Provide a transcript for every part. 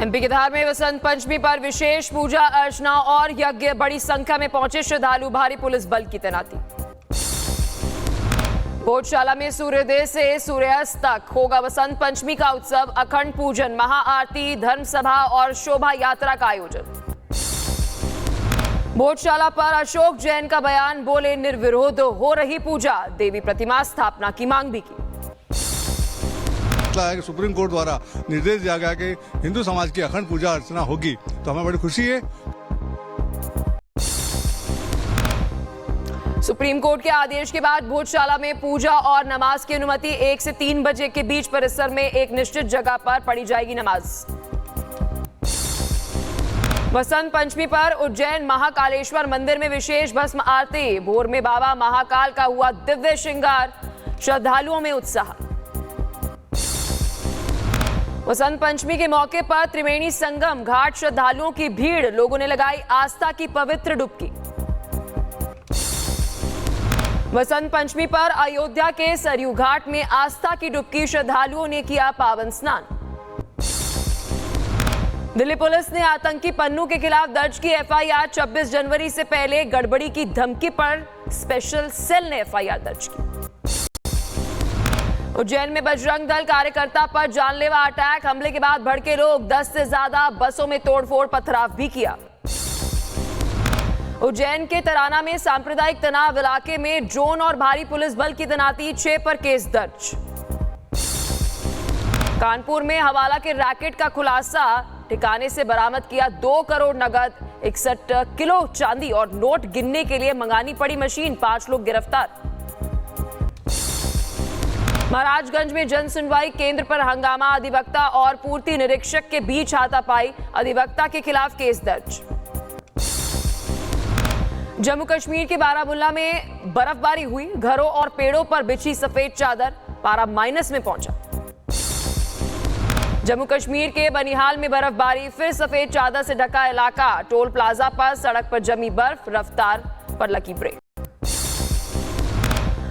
MP के धार में वसंत पंचमी पर विशेष पूजा अर्चना और यज्ञ, बड़ी संख्या में पहुंचे श्रद्धालु, भारी पुलिस बल की तैनाती। भोजशाला में सूर्योदय से सूर्यास्त तक होगा वसंत पंचमी का उत्सव, अखंड पूजन, महाआरती, धर्म सभा और शोभा यात्रा का आयोजन। भोजशाला पर अशोक जैन का बयान, बोले निर्विरोध हो रही पूजा, देवी प्रतिमा स्थापना की मांग भी की। है कि सुप्रीम कोर्ट द्वारा निर्देश दिया गया कि हिंदू समाज की अखंड पूजा अर्चना होगी, तो हमें बड़ी खुशी है। सुप्रीम कोर्ट के आदेश के बाद भोजशाला में पूजा और नमाज की अनुमति। 1 से 3 बजे के बीच परिसर में एक निश्चित जगह पर पढ़ी जाएगी नमाज। वसंत पंचमी पर उज्जैन महाकालेश्वर मंदिर में विशेष भस्म आरती। भोर में बाबा महाकाल का हुआ दिव्य श्रृंगार, श्रद्धालुओं में उत्साह। वसंत पंचमी के मौके पर त्रिवेणी संगम घाट, श्रद्धालुओं की भीड़, लोगों ने लगाई आस्था की पवित्र डुबकी। वसंत पंचमी पर अयोध्या के सरयू घाट में आस्था की डुबकी, श्रद्धालुओं ने किया पावन स्नान। दिल्ली पुलिस ने आतंकी पन्नू के खिलाफ दर्ज की एफआईआर। 26 जनवरी से पहले गड़बड़ी की धमकी पर स्पेशल सेल ने एफआईआर दर्ज की। उज्जैन में बजरंग दल कार्यकर्ता पर जानलेवा अटैक, हमले के बाद भड़के लोग, 10 से ज्यादा बसों में तोड़फोड़, पथराव भी किया। उज्जैन के तराना में सांप्रदायिक तनाव इलाके में ड्रोन और भारी पुलिस बल की तैनाती, 6 पर केस दर्ज। कानपुर में हवाला के रैकेट का खुलासा, ठिकाने से बरामद किया 2 करोड़ नगद, 61 किलो चांदी और नोट गिनने के लिए मंगानी पड़ी मशीन, 5 लोग गिरफ्तार। महाराजगंज में जन सुनवाई केंद्र पर हंगामा, अधिवक्ता और पूर्ति निरीक्षक के बीच हाथापाई, अधिवक्ता के खिलाफ केस दर्ज। जम्मू कश्मीर के बारामुल्ला में बर्फबारी हुई, घरों और पेड़ों पर बिछी सफेद चादर, पारा माइनस में पहुंचा। जम्मू कश्मीर के बनिहाल में बर्फबारी, फिर सफेद चादर से ढका इलाका, टोल प्लाजा पर सड़क पर जमी बर्फ, रफ्तार पर लगी ब्रेक।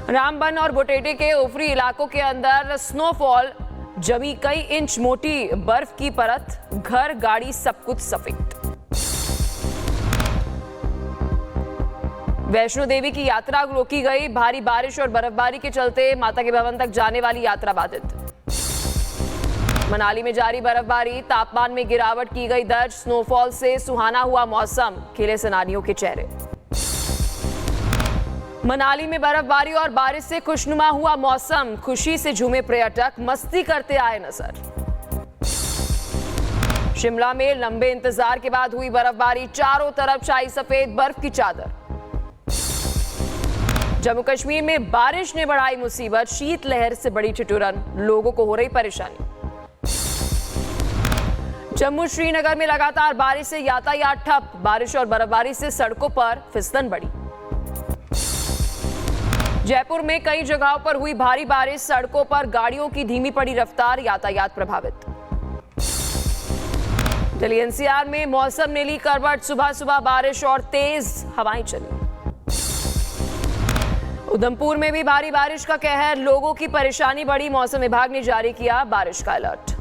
रामबन और बोटेटे के ऊपरी इलाकों के अंदर स्नोफॉल, जमी कई इंच मोटी बर्फ की परत, घर गाड़ी सब कुछ सफेद। वैष्णो देवी की यात्रा रोकी गई, भारी बारिश और बर्फबारी के चलते माता के भवन तक जाने वाली यात्रा बाधित। मनाली में जारी बर्फबारी, तापमान में गिरावट की गई दर्ज, स्नोफॉल से सुहाना हुआ मौसम, खिले सैलानियों के चेहरे। मनाली में बर्फबारी और बारिश से खुशनुमा हुआ मौसम, खुशी से झूमे पर्यटक, मस्ती करते आए नजर। शिमला में लंबे इंतजार के बाद हुई बर्फबारी, चारों तरफ छाई सफेद बर्फ की चादर। जम्मू कश्मीर में बारिश ने बढ़ाई मुसीबत, शीतलहर से बड़ी ठिठुरन, लोगों को हो रही परेशानी। जम्मू श्रीनगर में लगातार बारिश से यातायात ठप, बारिश और बर्फबारी से सड़कों पर फिसलन बढ़ी। जयपुर में कई जगहों पर हुई भारी बारिश, सड़कों पर गाड़ियों की धीमी पड़ी रफ्तार, यातायात प्रभावित। दिल्ली एनसीआर में मौसम ने ली करवट, सुबह सुबह बारिश और तेज हवाएं चली। उधमपुर में भी भारी बारिश का कहर, लोगों की परेशानी बढ़ी, मौसम विभाग ने जारी किया बारिश का अलर्ट।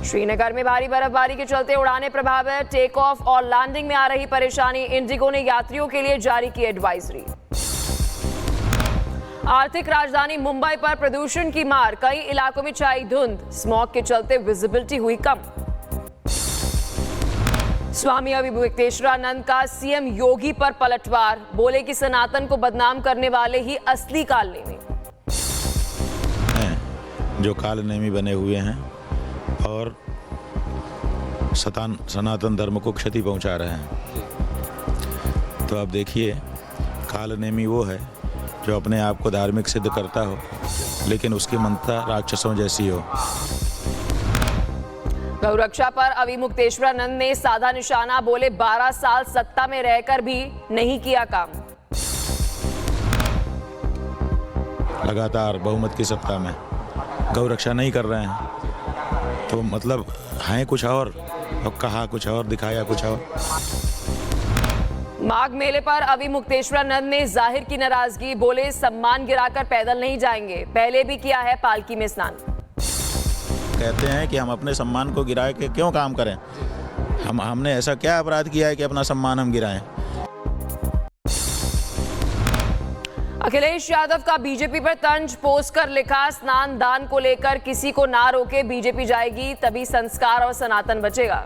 श्रीनगर में भारी बर्फबारी के चलते उड़ानें प्रभावित, टेक ऑफ और लैंडिंग में आ रही परेशानी, इंडिगो ने यात्रियों के लिए जारी की एडवाइजरी। आर्थिक राजधानी मुंबई पर प्रदूषण की मार, कई इलाकों में छाई धुंध, स्मॉग के चलते विजिबिलिटी हुई कम। स्वामी अविमुक्तेश्वरानंद का सीएम योगी पर पलटवार, बोले कि सनातन को बदनाम करने वाले ही असली कालनेमी हैं, जो कालनेमी बने हुए हैं और सनातन धर्म को क्षति पहुंचा रहे हैं। तो अब देखिए, कालनेमी वो है जो अपने आप को धार्मिक सिद्ध करता हो, लेकिन उसकी मंशा राक्षसों जैसी हो। गौरक्षा पर अविमुक्तेश्वरानंद ने साधा निशाना, बोले 12 साल सत्ता में रहकर भी नहीं किया काम। लगातार बहुमत की सत्ता में गौरक्षा नहीं कर रहे हैं, तो मतलब हैं कुछ और कहा कुछ और, दिखाया कुछ और। माघ मेले पर अविमुक्तेश्वरानंद ने जाहिर की नाराजगी, बोले सम्मान गिराकर पैदल नहीं जाएंगे, पहले भी किया है पालकी में स्नान। कहते हैं कि हम अपने सम्मान को गिरा के क्यों काम करें। हमने ऐसा क्या अपराध किया है कि अपना सम्मान हम गिराएं। अखिलेश यादव का बीजेपी पर तंज, पोस्ट कर लिखा, स्नान दान को लेकर किसी को ना रोके बीजेपी जाएगी, तभी संस्कार और सनातन बचेगा।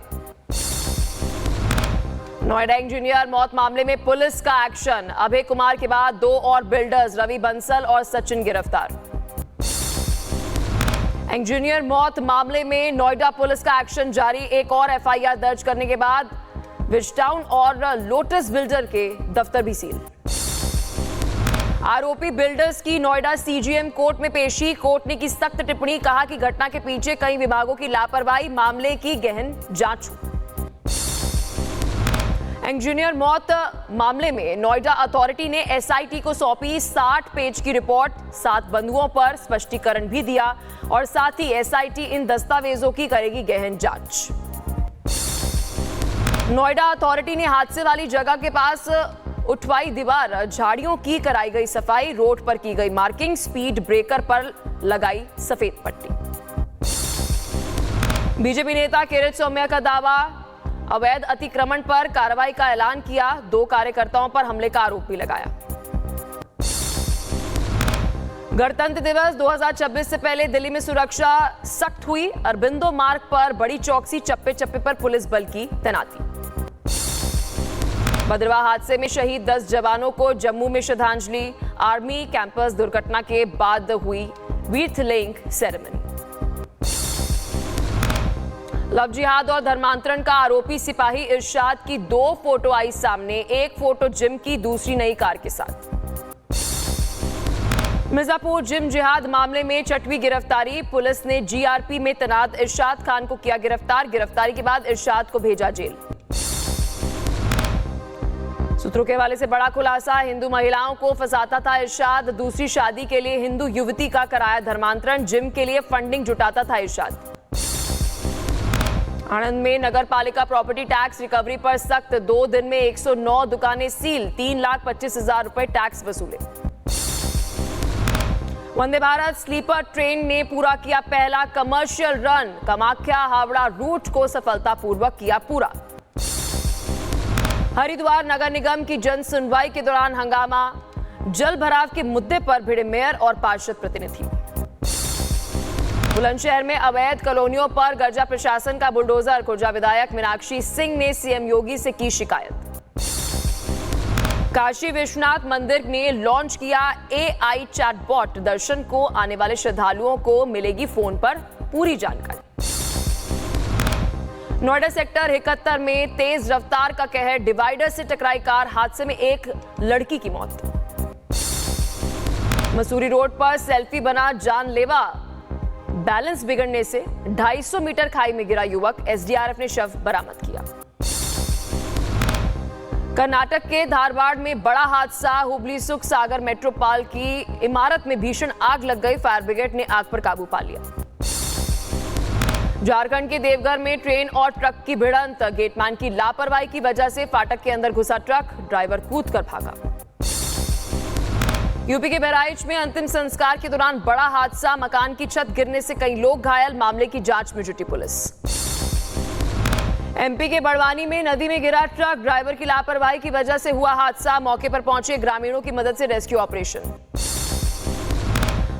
नोएडा इंजीनियर मौत मामले में पुलिस का एक्शन, अभय कुमार के बाद 2 और बिल्डर्स रवि बंसल और सचिन गिरफ्तार। इंजीनियर मौत मामले में नोएडा पुलिस का एक्शन जारी, एक और एफआईआर दर्ज करने के बाद विजटाउन और लोटस बिल्डर के दफ्तर भी सील। आरोपी बिल्डर्स की नोएडा सीजीएम कोर्ट में पेशी, कोर्ट ने की सख्त टिप्पणी, कहा कि घटना के पीछे कई विभागों की लापरवाही, मामले की गहन जांच। इंजीनियर मौत मामले में नोएडा अथॉरिटी ने एसआईटी को सौंपी 60 पेज की रिपोर्ट, 7 बंधुओं पर स्पष्टीकरण भी दिया और साथ ही एसआईटी इन दस्तावेजों की करेगी गहन जांच। नोएडा अथॉरिटी ने हादसे वाली जगह के पास उठवाई दीवार, झाड़ियों की कराई गई सफाई, रोड पर की गई मार्किंग, स्पीड ब्रेकर पर लगाई सफेद पट्टी। बीजेपी नेता किरीट सौम्या का दावा, अवैध अतिक्रमण पर कार्रवाई का ऐलान किया, 2 कार्यकर्ताओं पर हमले का आरोप भी लगाया। गणतंत्र दिवस 2026 से पहले दिल्ली में सुरक्षा सख्त हुई, अरबिंदो मार्ग पर बड़ी चौकसी, चप्पे चप्पे पर पुलिस बल की तैनाती। भद्रवाह हादसे में शहीद 10 जवानों को जम्मू में श्रद्धांजलि, आर्मी कैंपस दुर्घटना के बाद हुई वीर लेइंग सेरेमनी। लव जिहाद और धर्मांतरण का आरोपी सिपाही इरशाद की 2 फोटो आई सामने, एक फोटो जिम की, दूसरी नई कार के साथ। मिर्जापुर जिम जिहाद मामले में 6वीं गिरफ्तारी, पुलिस ने जीआरपी में तैनात इरशाद खान को किया गिरफ्तार, गिरफ्तारी के बाद इरशाद को भेजा जेल। सूत्रों के हवाले से बड़ा खुलासा, हिंदू महिलाओं को फंसाता था इरशाद, दूसरी शादी के लिए हिंदू युवती का कराया धर्मांतरण, जिम के लिए फंडिंग जुटाता था इरशाद। आनंद में नगर पालिका प्रॉपर्टी टैक्स रिकवरी पर सख्त, 2 दिन में 109 दुकानें सील, 3,25,000 रुपए टैक्स वसूले। वंदे भारत स्लीपर ट्रेन ने पूरा किया पहला commercial run, Kamakhya Howrah route को सफलतापूर्वक किया पूरा। हरिद्वार नगर निगम की जन सुनवाई के दौरान हंगामा, जल भराव के मुद्दे पर भिड़े मेयर और पार्षद प्रतिनिधि। बुलंदशहर में अवैध कॉलोनियों पर गर्जा प्रशासन का बुलडोजर, खुर्जा विधायक मीनाक्षी सिंह ने सीएम योगी से की शिकायत। काशी विश्वनाथ मंदिर ने लॉन्च किया एआई चैटबॉट, दर्शन को आने वाले श्रद्धालुओं को मिलेगी फोन पर पूरी जानकारी। नोएडा सेक्टर 71 में तेज रफ्तार का कहर, डिवाइडर से टकराई कार, हादसे में एक लड़की की मौत। मसूरी रोड पर सेल्फी बना जानलेवा, बैलेंस बिगड़ने से 250 मीटर खाई में गिरा युवक, एसडीआरएफ ने शव बरामद किया। कर्नाटक के धारवाड़ में बड़ा हादसा, हुबली सुख सागर मेट्रोपाल की इमारत में भीषण आग लग गई, फायर ब्रिगेड ने आग पर काबू पा लिया। झारखंड के देवघर में ट्रेन और ट्रक की भिड़ंत, गेटमैन की लापरवाही की वजह से फाटक के अंदर घुसा ट्रक, ड्राइवर कूदकर भागा। यूपी के बहराइच में अंतिम संस्कार के दौरान बड़ा हादसा, मकान की छत गिरने से कई लोग घायल, मामले की जांच में जुटी पुलिस। एमपी के बड़वानी में नदी में गिरा ट्रक, ड्राइवर की लापरवाही की वजह से हुआ हादसा, मौके पर पहुंचे ग्रामीणों की मदद से रेस्क्यू ऑपरेशन।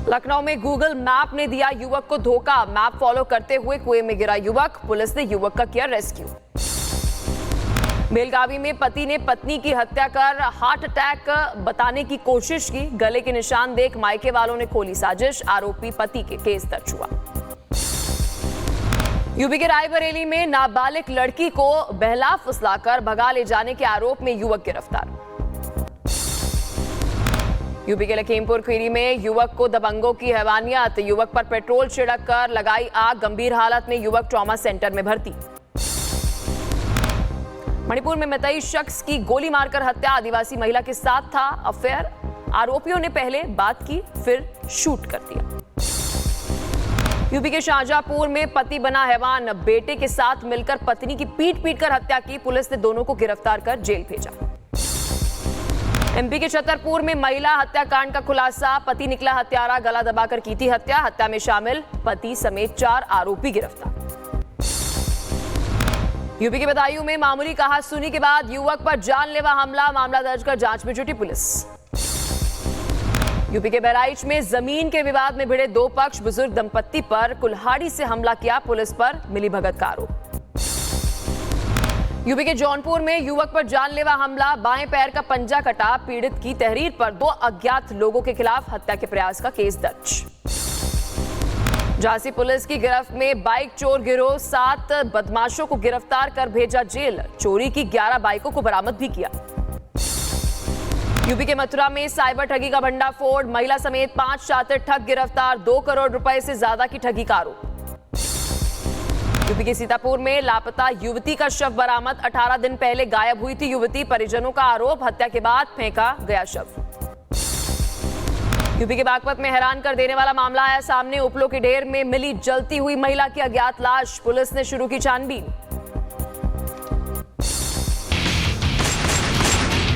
लखनऊ में गूगल मैप ने दिया युवक को धोखा, मैप फॉलो करते हुए कुएं में गिरा युवक, पुलिस ने युवक का किया रेस्क्यू। बेलगावी में पति ने पत्नी की हत्या कर हार्ट अटैक बताने की कोशिश की, गले के निशान देख मायके वालों ने खोली साजिश, आरोपी पति के केस दर्ज हुआ। यूपी के रायबरेली में नाबालिग लड़की को बहला फुसलाकर भगा ले जाने के आरोप में युवक गिरफ्तार। यूपी के लखीमपुर खीरी में युवक को दबंगों की हैवानियत, युवक पर पेट्रोल छिड़क कर लगाई आग, गंभीर हालत में युवक ट्रॉमा सेंटर में भर्ती। मणिपुर में मतई शख्स की गोली मारकर हत्या, आदिवासी महिला के साथ था अफेयर, आरोपियों ने पहले बात की फिर शूट कर दिया। यूपी के शाहजहांपुर में पति बना हैवान, बेटे के साथ मिलकर पत्नी की पीट कर हत्या की, पुलिस ने दोनों को गिरफ्तार कर जेल भेजा। एमपी के छतरपुर में महिला हत्याकांड का खुलासा। पति निकला हत्यारा, गला दबाकर की थी हत्या। हत्या में शामिल पति समेत 4 आरोपी गिरफ्तार। यूपी के बदायूं में मामूली कहासुनी के बाद युवक पर जानलेवा हमला। मामला दर्ज कर जांच में जुटी पुलिस। यूपी के बहराइच में जमीन के विवाद में भिड़े 2 पक्ष। बुजुर्ग दंपत्ति पर कुल्हाड़ी से हमला किया। पुलिस पर मिलीभगत का आरोप। यूपी के जौनपुर में युवक पर जानलेवा हमला। बाएं पैर का पंजा कटा। पीड़ित की तहरीर पर 2 अज्ञात लोगों के खिलाफ हत्या के प्रयास का केस दर्ज। झांसी पुलिस की गिरफ्त में बाइक चोर गिरोह। 7 बदमाशों को गिरफ्तार कर भेजा जेल। चोरी की 11 बाइकों को बरामद भी किया। यूपी के मथुरा में साइबर ठगी का भंडाफोड़। महिला समेत 5 शातिर ठग गिरफ्तार। 2 करोड़ रुपए से ज्यादा की ठगी का आरोप। यूपी के सीतापुर में लापता युवती का शव बरामद। 18 दिन पहले गायब हुई थी युवती। परिजनों का आरोप, हत्या के बाद फेंका गया शव। यूपी के बागपत में हैरान कर देने वाला मामला आया सामने। उपलों के ढेर में मिली जलती हुई महिला की अज्ञात लाश। पुलिस ने शुरू की छानबीन।